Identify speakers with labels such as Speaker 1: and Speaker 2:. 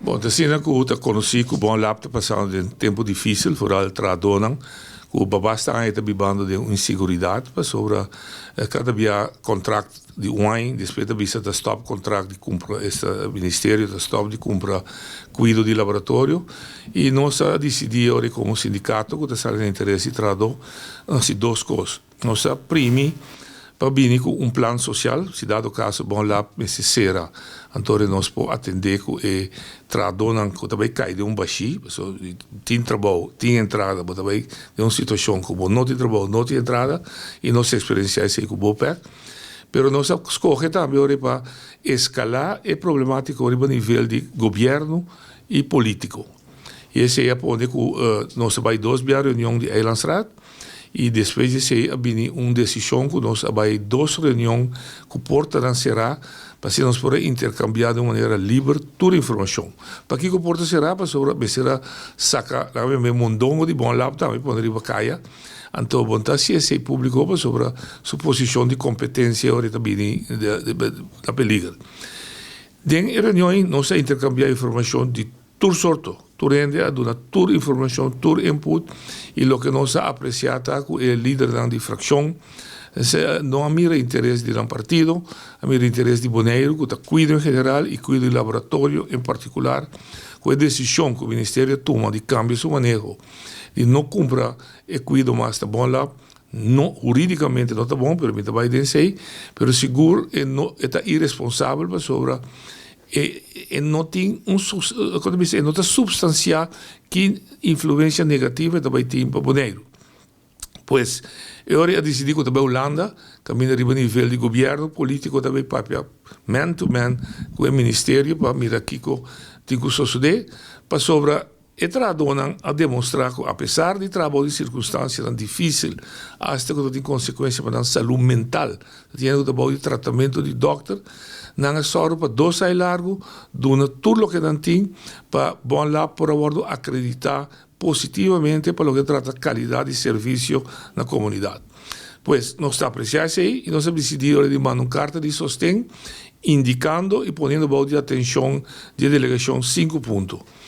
Speaker 1: Bom, assim, que eu conheci que o bom lá está passando um tempo difícil, vooral para donan, que o babá está aí bibando de inseguridade, sobre cada dia contrato de wine, depois da vista da stop contrato de compra, este ministério da stop de compra cuido de laboratório, e nós decidimos como sindicato que está em interesse de traduzir assim duas coisas. Nós primi para vir com um plano social, se dado caso bom lá necessário, então nós podemos atender e traduzir que também cai de baixo, tem trabalho, tem entrada, mas também de uma situação como não tem trabalho, não tem entrada, e nossa experiência é com o pé. Pero nós escolhemos também para escalar a problemática a nível de governo e político. E esse é onde nós vamos dois reuniões de Eilandsraad, e depois disso há uma decisão que nós vamos duas reuniões que portam será para que nós possamos intercambiar de maneira livre toda a informação. Para que o porta será para sobre será sacar um mondongo de bom lado também para ir para caia. Então, bom, se esse público sobre a sua posição de competência ahorita bem da película. Em reuniões nós intercambiar informação de toda sorte. Turende a dar toda informação, todo input, e o que nós apreciamos é que o líder da fração não há mira interesse de um partido, há mira interesse de Bonaire, que cuida em geral e cuida do laboratório em particular, com a decisão que o Ministério toma de cambiar seu manejo, de não comprar e cuida mais da bom lá, não, juridicamente não está bom, mas vai dizer, mas seguro é irresponsável sobre e não tem não está substanciar que influência negativa também tem para o Bonaire. Pois, eu decidi que também a Holanda, caminha a nível de governo político também para man-to-man com o Ministério, para mirar aqui que suceder, para sobre e traduzem a demonstrar que, apesar de trabalho de circunstâncias tão difíceis, hasta que tem consequências para a saúde mental, tem o trabalho de tratamento de doctor, não é só para 2 anos largo, dona tudo o que não tem, para bom lá por abordo acreditar positivamente para o que trata qualidade de serviço na comunidade. Pois, nós estamos apreciando aí e nós decidimos de mandar uma carta de sostém, indicando e ponendo de atenção de delegação 5 pontos.